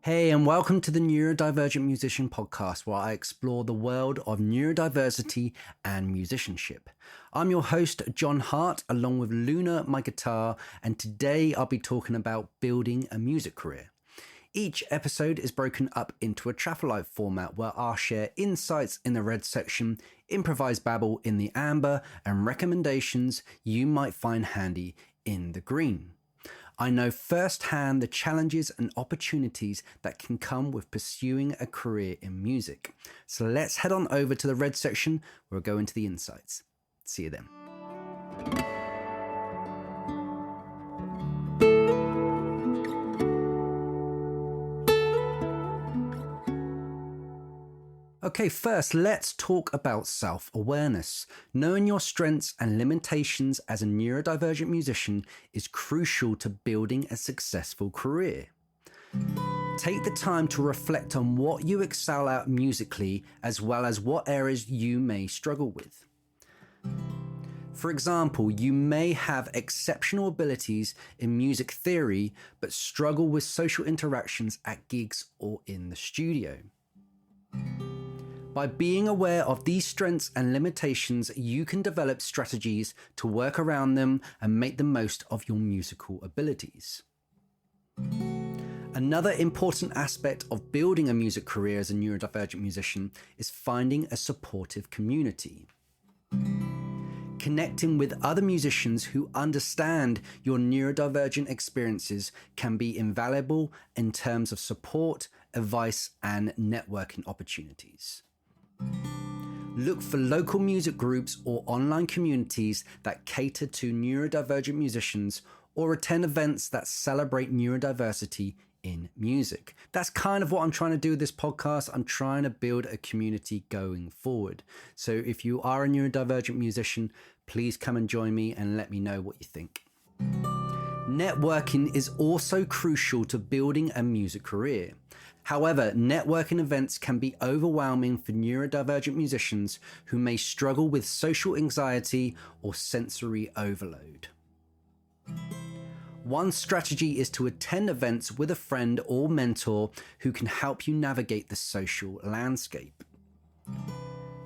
Hey, and welcome to the Neurodivergent Musician Podcast, where I explore the world of neurodiversity and musicianship. I'm your host, John Hart, along with Luna, my guitar, and today I'll be talking about building a music career. Each episode is broken up into a Traffic format where I'll share insights in the red section, improvised babble in the amber, and recommendations you might find handy in the green. I know firsthand the challenges and opportunities that can come with pursuing a career in music. So let's head on over to the red section where we'll go into the insights. See you then. Okay, first, let's talk about self-awareness. Knowing your strengths and limitations as a neurodivergent musician is crucial to building a successful career. Take the time to reflect on what you excel at musically, as well as what areas you may struggle with. For example, you may have exceptional abilities in music theory, but struggle with social interactions at gigs or in the studio. By being aware of these strengths and limitations, you can develop strategies to work around them and make the most of your musical abilities. Another important aspect of building a music career as a neurodivergent musician is finding a supportive community. Connecting with other musicians who understand your neurodivergent experiences can be invaluable in terms of support, advice, and networking opportunities. Look for local music groups or online communities that cater to neurodivergent musicians, or attend events that celebrate neurodiversity in music. That's kind of what I'm trying to do with this podcast. I'm trying to build a community going forward. So if you are a neurodivergent musician, please come and join me and let me know what you think. Networking is also crucial to building a music career. However, networking events can be overwhelming for neurodivergent musicians who may struggle with social anxiety or sensory overload. One strategy is to attend events with a friend or mentor who can help you navigate the social landscape.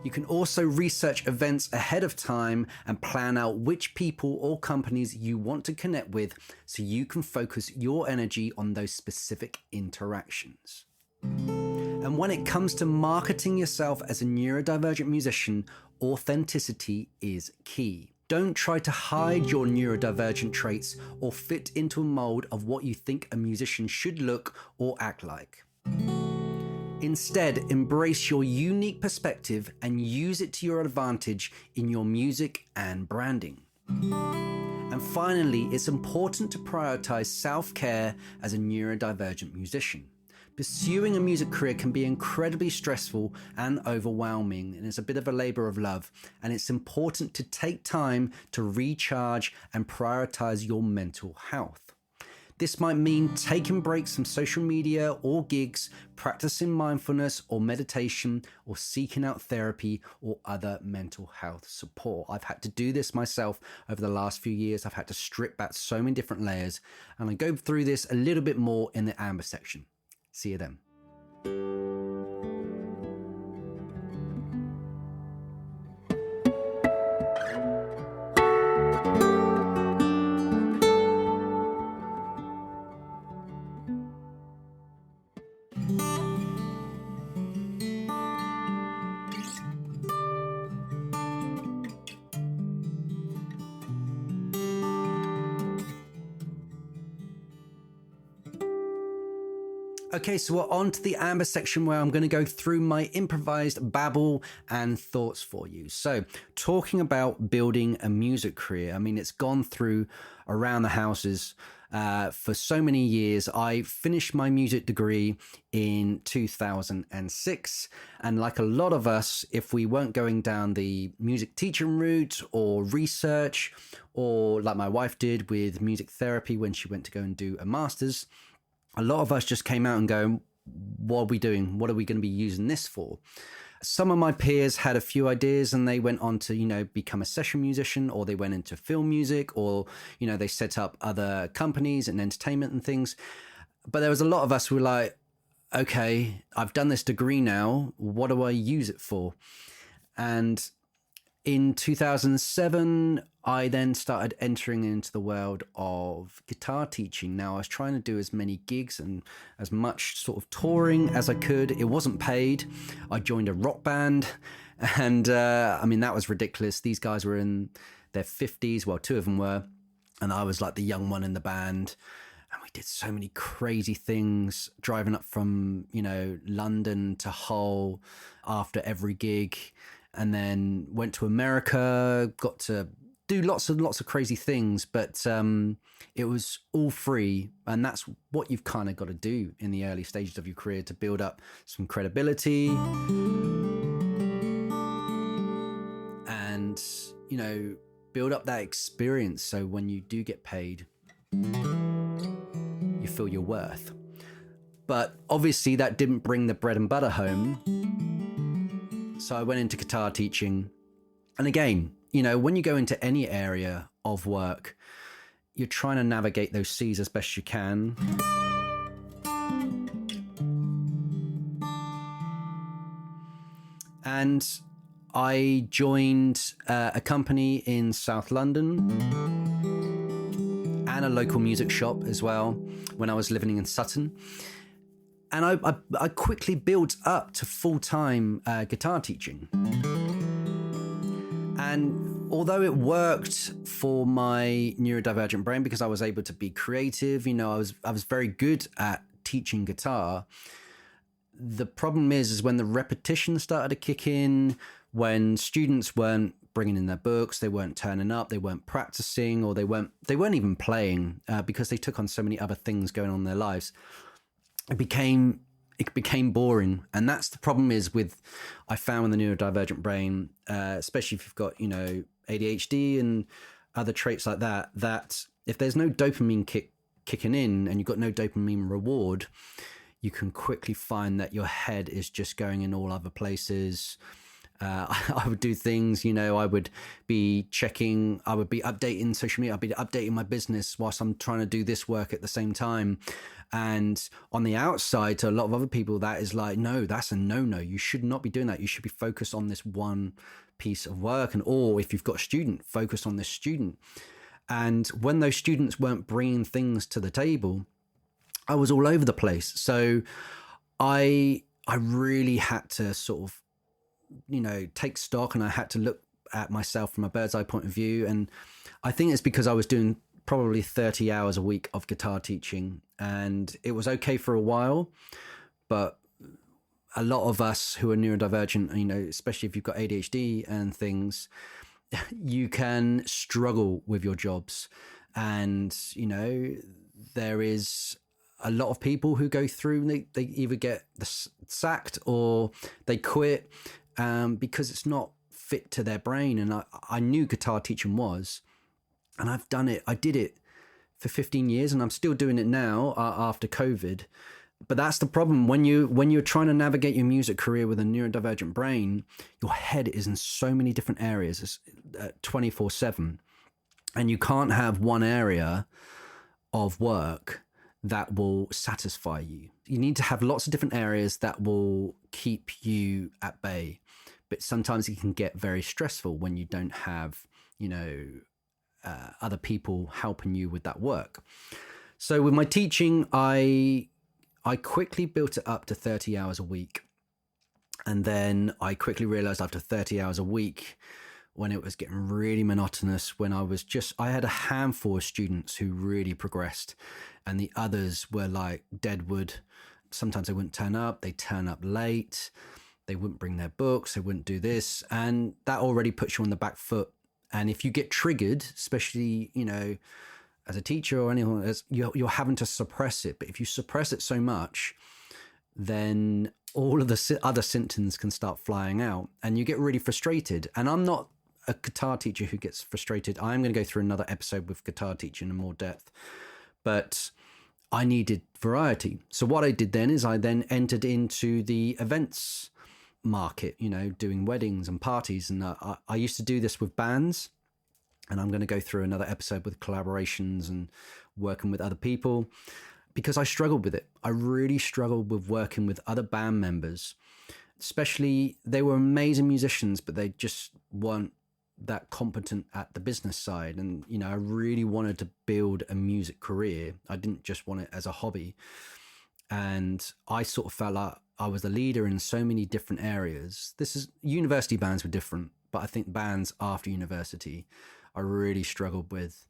You can also research events ahead of time and plan out which people or companies you want to connect with so you can focus your energy on those specific interactions. And when it comes to marketing yourself as a neurodivergent musician, authenticity is key. Don't try to hide your neurodivergent traits or fit into a mold of what you think a musician should look or act like. Instead, embrace your unique perspective and use it to your advantage in your music and branding. And finally, it's important to prioritize self-care as a neurodivergent musician. Pursuing a music career can be incredibly stressful and overwhelming, and it's a bit of a labor of love, and it's important to take time to recharge and prioritize your mental health. This might mean taking breaks from social media or gigs, practicing mindfulness or meditation, or seeking out therapy or other mental health support. I've had to do this myself over the last few years. I've had to strip back so many different layers, and I go through this a little bit more in the amber section. See you then. Okay, so we're on to the amber section where I'm going to go through my improvised babble and thoughts for you. So, talking about building a music career, I mean, it's gone through around the houses for so many years. I finished my music degree in 2006. And like a lot of us, if we weren't going down the music teaching route or research, or like my wife did with music therapy when she went to go and do a master's, a lot of us just came out and go, what are we doing? What are we going to be using this for? Some of my peers had a few ideas and they went on to, become a session musician, or they went into film music, or, they set up other companies and entertainment and things. But there was a lot of us who were like, okay, I've done this degree now. What do I use it for? And in 2007, I then started entering into the world of guitar teaching. Now, I was trying to do as many gigs and as much sort of touring as I could. It wasn't paid. I joined a rock band, and I mean, that was ridiculous. These guys were in their 50s. Well, two of them were. And I was like the young one in the band. And we did so many crazy things, driving up from, London to Hull after every gig, and then went to America, got to do lots of crazy things, but it was all free. And that's what you've kind of got to do in the early stages of your career to build up some credibility and, build up that experience. So when you do get paid, you feel your worth. But obviously that didn't bring the bread and butter home. So I went into guitar teaching. And again, when you go into any area of work, you're trying to navigate those seas as best you can. And I joined a company in South London and a local music shop as well when I was living in Sutton. And I quickly built up to full-time guitar teaching. And although it worked for my neurodivergent brain because I was able to be creative, I was very good at teaching guitar. The problem is when the repetition started to kick in, when students weren't bringing in their books, they weren't turning up, they weren't practicing, or they weren't even playing because they took on so many other things going on in their lives. It became boring. And that's the problem I found with the neurodivergent brain, especially if you've got, ADHD and other traits like that, that if there's no dopamine kicking in and you've got no dopamine reward, you can quickly find that your head is just going in all other places. I would do things, I would be updating social media. I'd be updating my business whilst I'm trying to do this work at the same time. And on the outside, to a lot of other people, that is like, no, that's a no-no. You should not be doing that. You should be focused on this one piece of work. Or if you've got a student, focus on this student. And when those students weren't bringing things to the table, I was all over the place. So I really had to sort of, take stock, and I had to look at myself from a bird's eye point of view. And I think it's because I was doing probably 30 hours a week of guitar teaching, and it was okay for a while, but a lot of us who are neurodivergent, especially if you've got ADHD and things, you can struggle with your jobs. And, there is a lot of people who go through, they either get sacked or they quit because it's not fit to their brain. And I knew guitar teaching was, and I did it for 15 years, and I'm still doing it now after COVID. But that's the problem. When you're trying to navigate your music career with a neurodivergent brain, your head is in so many different areas, 24/7. And you can't have one area of work that will satisfy you. You need to have lots of different areas that will keep you at bay. But sometimes it can get very stressful when you don't have, other people helping you with that work. So with my teaching, I quickly built it up to 30 hours a week. And then I quickly realized after 30 hours a week, when it was getting really monotonous, when I had a handful of students who really progressed, and the others were like deadwood. Sometimes they wouldn't turn up, they turn up late, they wouldn't bring their books, they wouldn't do this. And that already puts you on the back foot. And if you get triggered, especially, as a teacher or anyone else, you're having to suppress it. But if you suppress it so much, then all of the other symptoms can start flying out and you get really frustrated. And I'm not a guitar teacher who gets frustrated. I'm going to go through another episode with guitar teaching in more depth. But I needed variety. So what I did then is I then entered into the events market, doing weddings and parties. And I used to do this with bands, and I'm going to go through another episode with collaborations and working with other people. because I struggled with it. I really struggled with working with other band members, especially they were amazing musicians, but they just weren't that competent at the business side. And, you know, I really wanted to build a music career. I didn't just want it as a hobby. And I sort of felt like I was the leader in so many different areas. University bands were different, but I think bands after university, I really struggled with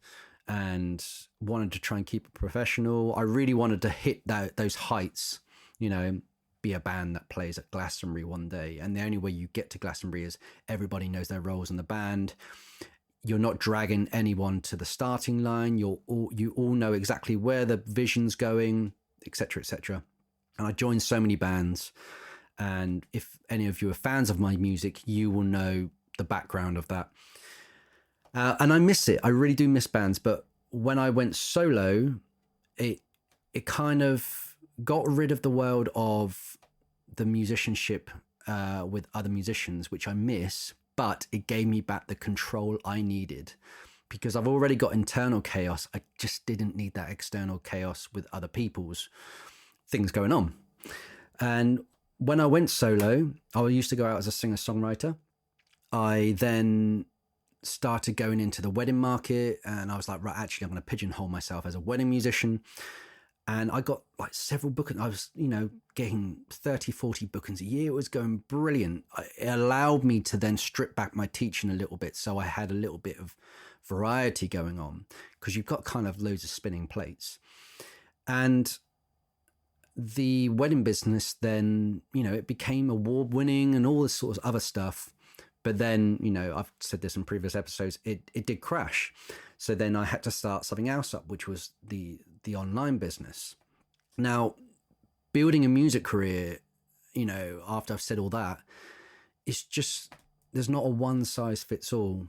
and wanted to try and keep it professional. I really wanted to hit those heights, you know, be a band that plays at Glastonbury one day. And the only way you get to Glastonbury is everybody knows their roles in the band. You're not dragging anyone to the starting line. You all know exactly where the vision's going, etc., etc. And I joined so many bands. And if any of you are fans of my music, you will know the background of that. And I miss it. I really do miss bands. But when I went solo, it kind of got rid of the world of the musicianship with other musicians, which I miss, but it gave me back the control I needed, because I've already got internal chaos. I just didn't need that external chaos with other people's things going on. And when I went solo, I used to go out as a singer-songwriter. I then started going into the wedding market, and I was like, right, actually, I'm going to pigeonhole myself as a wedding musician. And I got like several bookings. I was, you know, getting 30, 40 bookings a year. It was going brilliant. It allowed me to then strip back my teaching a little bit. So I had a little bit of variety going on, because you've got kind of loads of spinning plates. And the wedding business then, you know, it became award winning and all this sort of other stuff. But then, you know, I've said this in previous episodes, it did crash. So then I had to start something else up, which was the online business. Now, building a music career, you know, after I've said all that, it's just, there's not a one size fits all.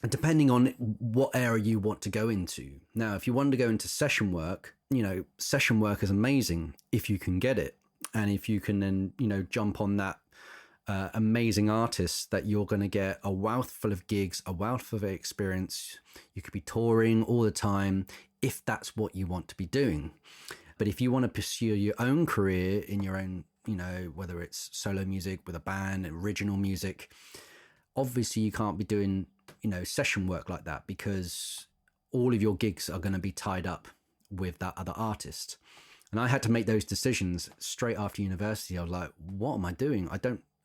And depending on what area you want to go into. Now, if you want to go into session work, you know, session work is amazing if you can get it. And if you can then, you know, jump on that amazing artists that you're going to get a wealth full of gigs, a wealth of experience. You could be touring all the time if that's what you want to be doing. But if you want to pursue your own career in your own, you know, whether it's solo music with a band, original music, obviously you can't be doing, you know, session work like that, because all of your gigs are going to be tied up with that other artist. And I had to make those decisions straight after university. I was like, what am I doing?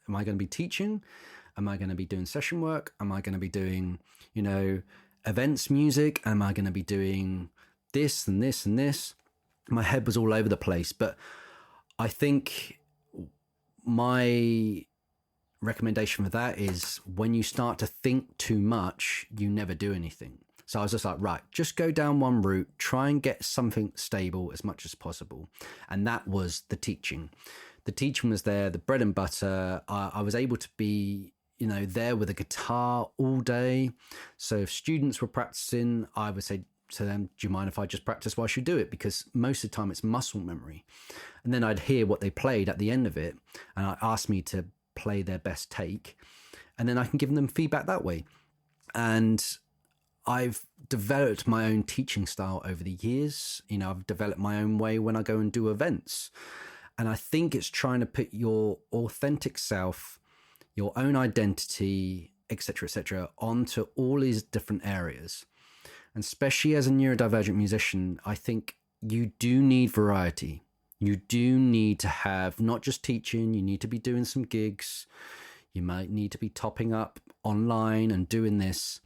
Am I going to be teaching? Am I going to be doing session work? Am I going to be doing, you know, events music? Am I going to be doing this and this and this? My head was all over the place. But I think my recommendation for that is, when you start to think too much, you never do anything. So I was just like, right, just go down one route, try and get something stable as much as possible. And that was the teaching. The teaching was there, the bread and butter. I was able to be, you know, there with a guitar all day. So if students were practicing, I would say to them, do you mind if I just practice while you do it? Because most of the time it's muscle memory. And then I'd hear what they played at the end of it, and I asked me to play their best take, and then I can give them feedback that way. And I've developed my own teaching style over the years. You know, I've developed my own way when I go and do events. And I think it's trying to put your authentic self, your own identity, etc., onto all these different areas. And especially as a neurodivergent musician, I think you do need variety. You do need to have not just teaching, you need to be doing some gigs. You might need to be topping up online and doing this.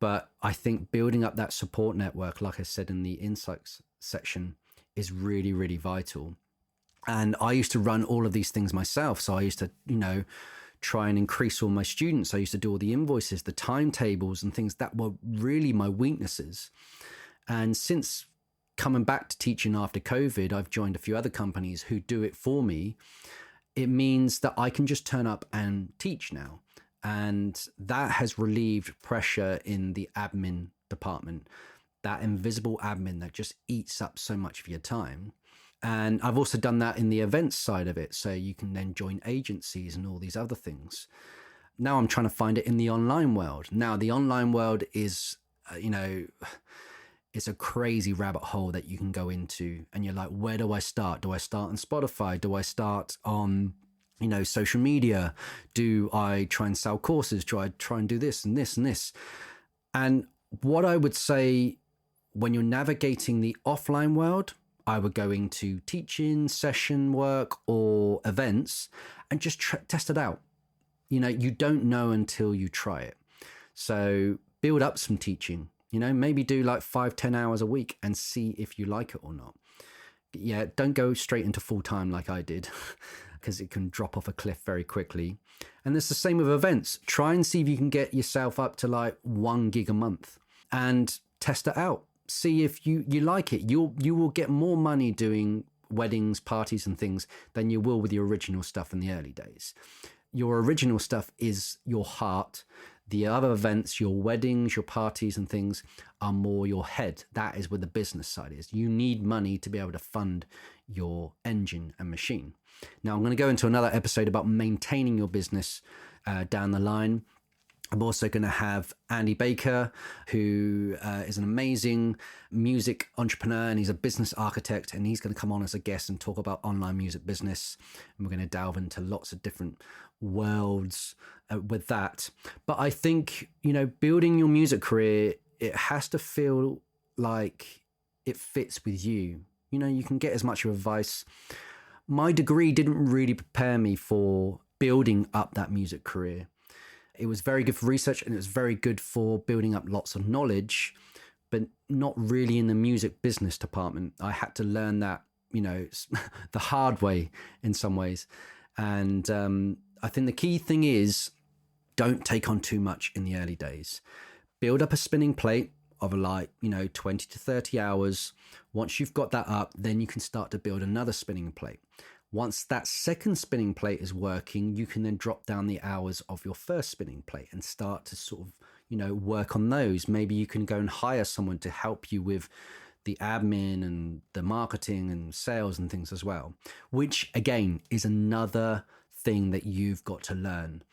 But I think building up that support network, like I said in the insights section, is really, really vital. And I used to run all of these things myself. So I used to, you know, try and increase all my students. I used to do all the invoices, the timetables and things that were really my weaknesses. And since coming back to teaching after COVID, I've joined a few other companies who do it for me. It means that I can just turn up and teach now. And that has relieved pressure in the admin department, that invisible admin that just eats up so much of your time. And I've also done that in the events side of it. So you can then join agencies and all these other things. Now I'm trying to find it in the online world. Now the online world is, you know, it's a crazy rabbit hole that you can go into, and you're like, where do I start? Do I start on Spotify? Do I start on, social media? Do I try and sell courses? Do I try and do this and this and this? And what I would say, when you're navigating the offline world, I would go into teaching, session work, or events and just test it out. You don't know until you try it. So build up some teaching, maybe do like 5-10 hours a week and see if you like it or not. Yeah, don't go straight into full time like I did, because it can drop off a cliff very quickly. And it's the same with events. Try and see if you can get yourself up to like 1 gig a month and test it out. See if you like it. You will get more money doing weddings, parties and things than you will with your original stuff in the early days. Your original stuff is your heart. The other events, your weddings, your parties and things, are more your head. That is where the business side is. You need money to be able to fund your engine and machine. Now, I'm going to go into another episode about maintaining your business down the line. I'm also going to have Andy Baker, who is an amazing music entrepreneur, and he's a business architect, and he's going to come on as a guest and talk about online music business. And we're going to delve into lots of different worlds with that. But I think, building your music career, it has to feel like it fits with you. You can get as much advice. My degree didn't really prepare me for building up that music career. It was very good for research, and it was very good for building up lots of knowledge, but not really in the music business department. I had to learn that, the hard way in some ways. And I think the key thing is, don't take on too much in the early days. Build up a spinning plate of 20 to 30 hours. Once you've got that up, then you can start to build another spinning plate. Once that second spinning plate is working, you can then drop down the hours of your first spinning plate and start to sort of, work on those. Maybe you can go and hire someone to help you with the admin and the marketing and sales and things as well, which again is another thing that you've got to learn.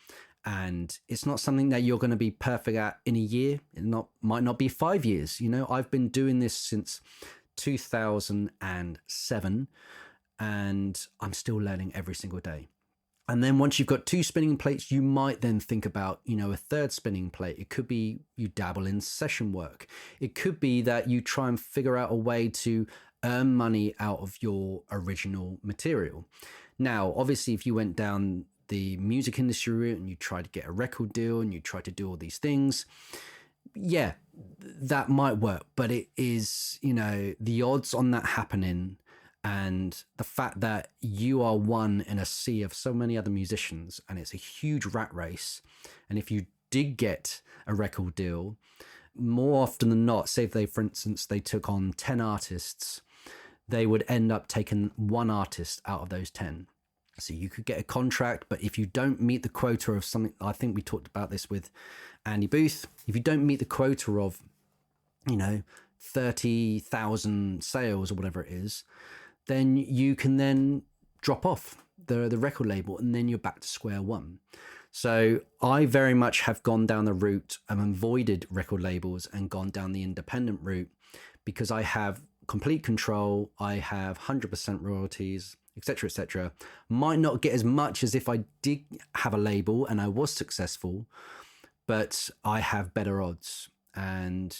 And it's not something that you're going to be perfect at in a year. It might not be 5 years. I've been doing this since 2007. And I'm still learning every single day. And then once you've got 2 spinning plates, you might then think about, a third spinning plate. It could be you dabble in session work. It could be that you try and figure out a way to earn money out of your original material. Now, obviously, if you went down the music industry route and you tried to get a record deal and you tried to do all these things, yeah, that might work. But it is, the odds on that happening, and the fact that you are one in a sea of so many other musicians, and it's a huge rat race. And if you did get a record deal, more often than not, say if they, for instance, they took on 10 artists, they would end up taking 1 artist out of those 10. So you could get a contract, but if you don't meet the quota of something, I think we talked about this with Andy Booth, if you don't meet the quota of, 30,000 sales or whatever it is, then you can then drop off the record label, and then you're back to square one. So I very much have gone down the route and avoided record labels and gone down the independent route, because I have complete control. I have 100% royalties, etc., etc. Might not get as much as if I did have a label and I was successful, but I have better odds. And,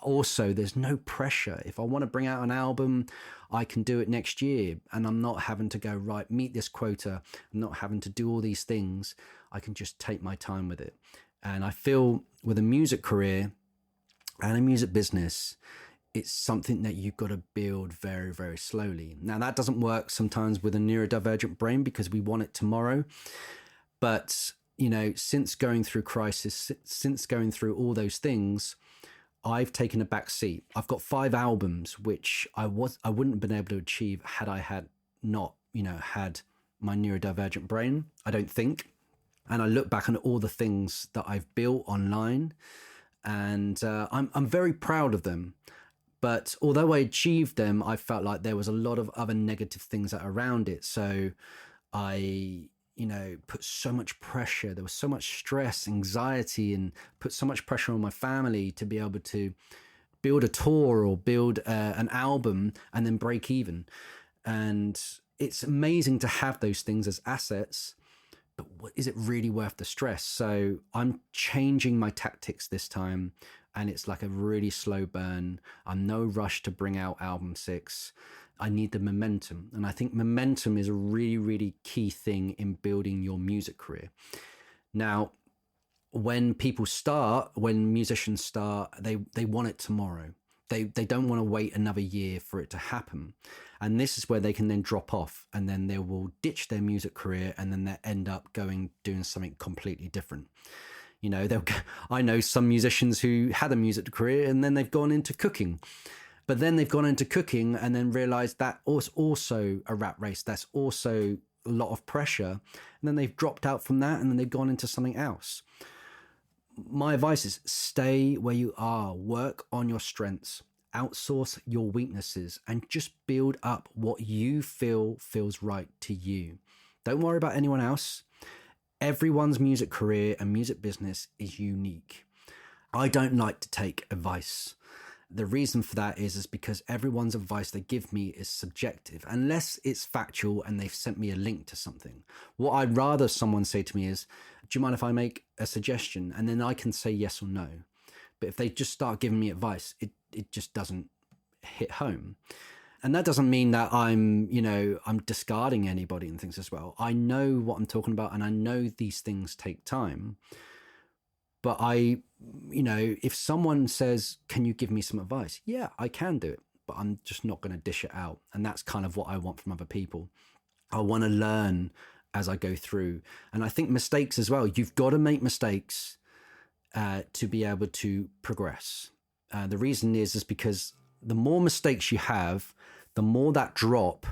also there's no pressure. If I want to bring out an album, I can do it next year, and I'm not having to go, right, meet this quota. I'm not having to do all these things. I can just take my time with it. And I feel with a music career and a music business, it's something that you've got to build very, very slowly. Now, that doesn't work sometimes with a neurodivergent brain because we want it tomorrow. But, since going through crisis, since going through all those things, I've taken a back seat. I've got 5 albums, which I wouldn't have been able to achieve had I had not, had my neurodivergent brain, I don't think. And I look back on all the things that I've built online, and I'm very proud of them. But although I achieved them, I felt like there was a lot of other negative things that are around it. So I, put so much pressure. There was so much stress, anxiety, and put so much pressure on my family to be able to build a tour or build an album and then break even. And it's amazing to have those things as assets, but is it really worth the stress? So I'm changing my tactics this time, and it's like a really slow burn. I'm no rush to bring out album 6. I need the momentum. And I think momentum is a really, really key thing in building your music career. Now, when musicians start, they want it tomorrow. They don't want to wait another year for it to happen. And this is where they can then drop off, and then they will ditch their music career, and then they end up doing something completely different. You know, I know some musicians who had a music career and then they've gone into cooking. But then they've gone into cooking and then realized that was also a rat race. That's also a lot of pressure. And then they've dropped out from that, and then they've gone into something else. My advice is stay where you are, work on your strengths, outsource your weaknesses, and just build up what you feel feels right to you. Don't worry about anyone else. Everyone's music career and music business is unique. I don't like to take advice. The reason for that is because everyone's advice they give me is subjective, unless it's factual and they've sent me a link to something. What I'd rather someone say to me is, do you mind if I make a suggestion? And then I can say yes or no. But if they just start giving me advice, it just doesn't hit home. And that doesn't mean that I'm discarding anybody and things as well. I know what I'm talking about, and I know these things take time. But if someone says, can you give me some advice? Yeah, I can do it, but I'm just not going to dish it out. And that's kind of what I want from other people. I want to learn as I go through. And I think mistakes as well. You've got to make mistakes to be able to progress. The reason is because the more mistakes you have, the more that drop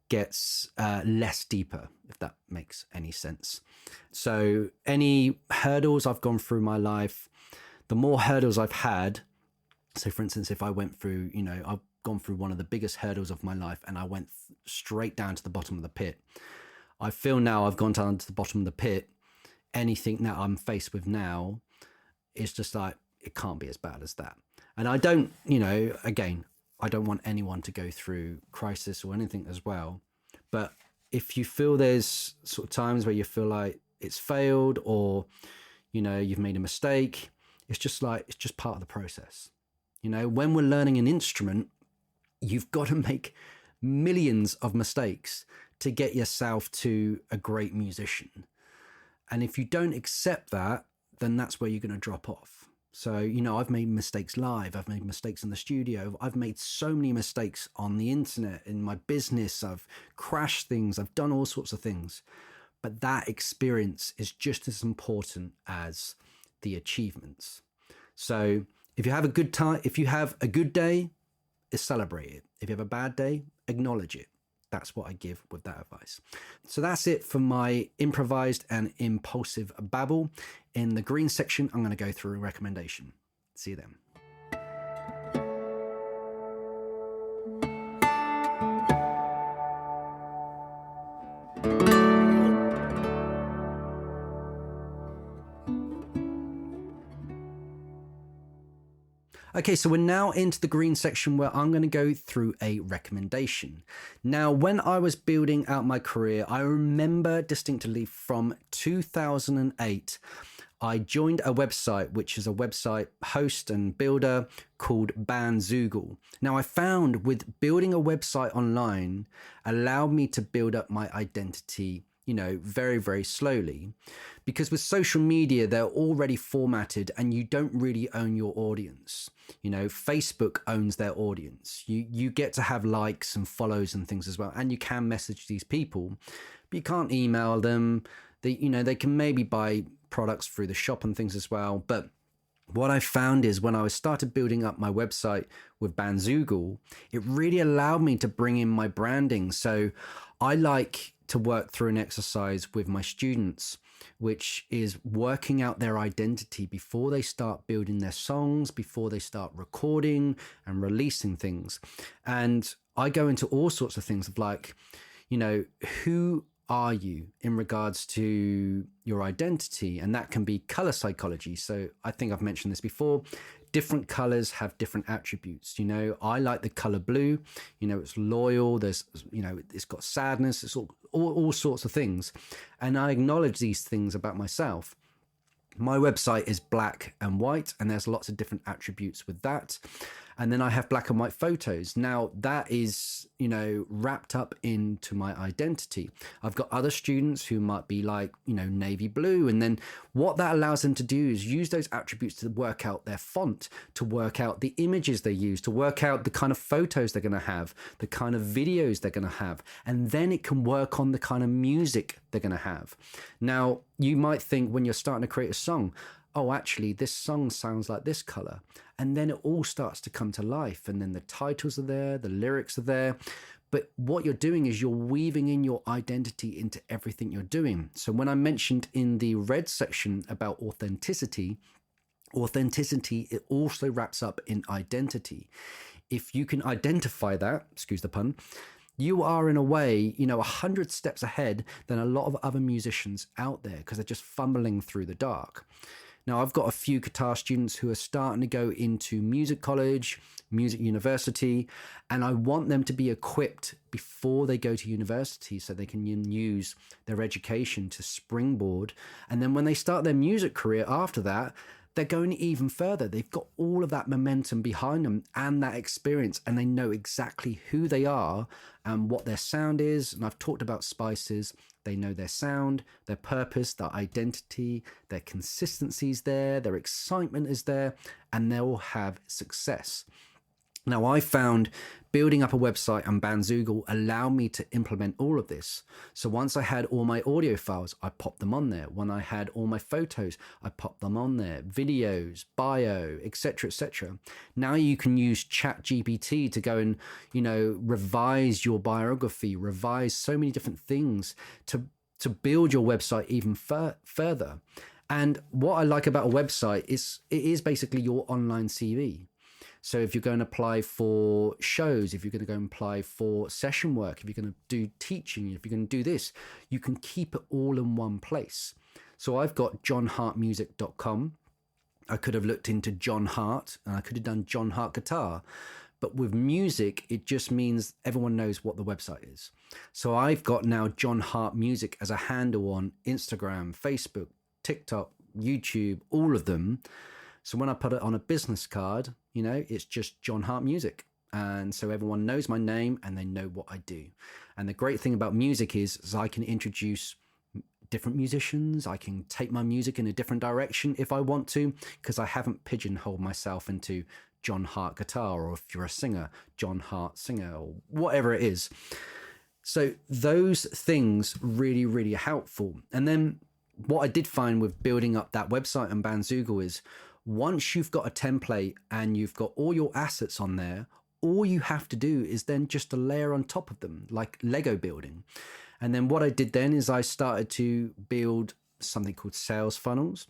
gets less deeper, if that makes any sense. So any hurdles I've gone through my life, the more hurdles I've had. So for instance, if I went through, I've gone through one of the biggest hurdles of my life, and I went straight down to the bottom of the pit. I feel now I've gone down to the bottom of the pit. Anything that I'm faced with now is just like, it can't be as bad as that. And I don't, again, I don't want anyone to go through crisis or anything as well. But if you feel there's sort of times where you feel like it's failed, or, you've made a mistake, it's just part of the process. When we're learning an instrument, you've got to make millions of mistakes to get yourself to a great musician. And if you don't accept that, then that's where you're going to drop off. So, I've made mistakes live. I've made mistakes in the studio. I've made so many mistakes on the internet, in my business. I've crashed things. I've done all sorts of things. But that experience is just as important as the achievements. So if you have a good time, if you have a good day, celebrate it. If you have a bad day, acknowledge it. That's what I give with that advice. So that's it for my improvised and impulsive babble. In the green section, I'm going to go through a recommendation. See you then. Okay, so we're now into the green section where I'm going to go through a recommendation. Now, when I was building out my career, I remember distinctly from 2008, I joined a website, which is a website host and builder called Bandzoogle. Now, I found with building a website online allowed me to build up my identity, very, very slowly. Because with social media, they're already formatted and you don't really own your audience. Facebook owns their audience. You get to have likes and follows and things as well. And you can message these people, but you can't email them. They can maybe buy products through the shop and things as well. But what I found is when I started building up my website with Bandzoogle, it really allowed me to bring in my branding. So I like to work through an exercise with my students, which is working out their identity before they start building their songs, before they start recording and releasing things. And I go into all sorts of things of like, who are you in regards to your identity? And that can be color psychology. So I think I've mentioned this before. Different colors have different attributes. You know, I like the color blue. You know, it's loyal. There's, you know, it's got sadness. It's all sorts of things. And I acknowledge these things about myself. My website is black and white, and there's lots of different attributes with that. And then I have black and white photos. Now that is, you know, wrapped up into my identity. I've got other students who might be like, you know, navy blue. And then what that allows them to do is use those attributes to work out their font, to work out the images they use, to work out the kind of photos they're going to have, the kind of videos they're going to have. And then it can work on the kind of music they're going to have. Now, you might think when you're starting to create a song, oh, actually, this song sounds like this color. And then it all starts to come to life. And then the titles are there, the lyrics are there. But what you're doing is you're weaving in your identity into everything you're doing. So when I mentioned in the red section about authenticity, it also wraps up in identity. If you can identify that, excuse the pun, you are in a way, you know, 100 steps ahead than a lot of other musicians out there because they're just fumbling through the dark. Now, I've got a few guitar students who are starting to go into music college, music university, and I want them to be equipped before they go to university so they can use their education to springboard. And then when they start their music career after that, they're going even further. They've got all of that momentum behind them and that experience, and they know exactly who they are and what their sound is. And I've talked about Spices. They know their sound, their purpose, their identity, their consistency is there, their excitement is there, and they'll have success. Now, I found building up a website on Bandzoogle allowed me to implement all of this. So once I had all my audio files, I popped them on there. When I had all my photos, I popped them on there. Videos, bio, etc., etc. Now you can use ChatGPT to go and, you know, revise your biography, revise so many different things to build your website even further. And what I like about a website is it is basically your online CV. So if you're going to apply for shows, if you're going to go and apply for session work, if you're going to do teaching, if you're going to do this, you can keep it all in one place. So I've got johnhartmusic.com. I could have looked into John Hart and I could have done John Hart Guitar. But with music, it just means everyone knows what the website is. So I've got now John Hart Music as a handle on Instagram, Facebook, TikTok, YouTube, all of them. So when I put it on a business card, you know, it's just John Hart Music. And so everyone knows my name and they know what I do. And the great thing about music is I can introduce different musicians. I can take my music in a different direction if I want to, because I haven't pigeonholed myself into John Hart Guitar, or if you're a singer, John Hart Singer, or whatever it is. So those things really, really are helpful. And then what I did find with building up that website on Bandzoogle is once you've got a template and you've got all your assets on there, all you have to do is then just to layer on top of them, like Lego building. And then what I did then is I started to build something called sales funnels.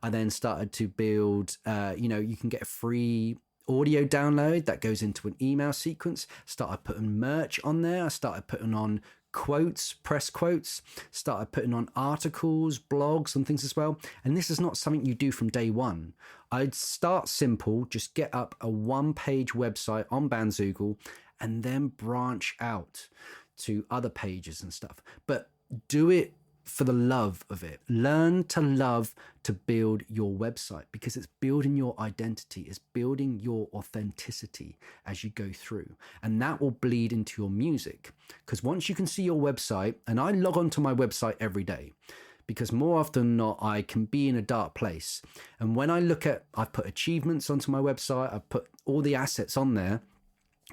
I then started to build, you can get a free audio download that goes into an email sequence. Started putting merch on there. I started putting on quotes, press quotes, started putting on articles, blogs and things as well. And this is not something you do from day one. I'd start simple, just get up a one-page website on Bandzoogle and then branch out to other pages and stuff. But do it for the love of it. Learn to love to build your website, because it's building your identity, it's building your authenticity as you go through. And that will bleed into your music. Because once you can see your website, and I log onto my website every day, because more often than not, I can be in a dark place. And when I look at, I've put achievements onto my website, I've put all the assets on there.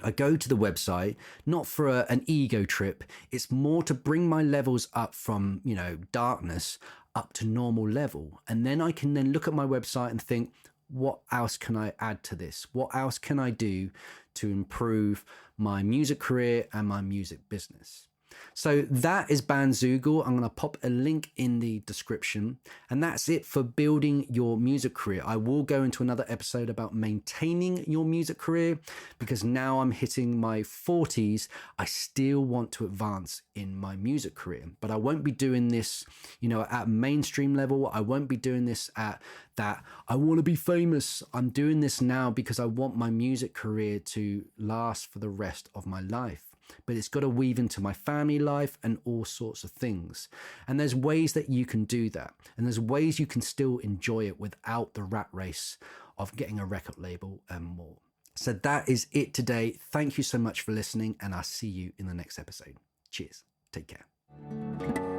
I go to the website, not for an ego trip. It's more to bring my levels up from, darkness up to normal level. And then I can then look at my website and think, what else can I add to this? What else can I do to improve my music career and my music business? So that is Bandzoogle. I'm going to pop a link in the description. And that's it for building your music career. I will go into another episode about maintaining your music career, because now I'm hitting my 40s. I still want to advance in my music career, but I won't be doing this, at mainstream level. I won't be doing this at that I want to be famous. I'm doing this now because I want my music career to last for the rest of my life. But it's got to weave into my family life and all sorts of things. And there's ways that you can do that. And there's ways you can still enjoy it without the rat race of getting a record label and more. So that is it today. Thank you so much for listening, and I'll see you in the next episode. Cheers. Take care.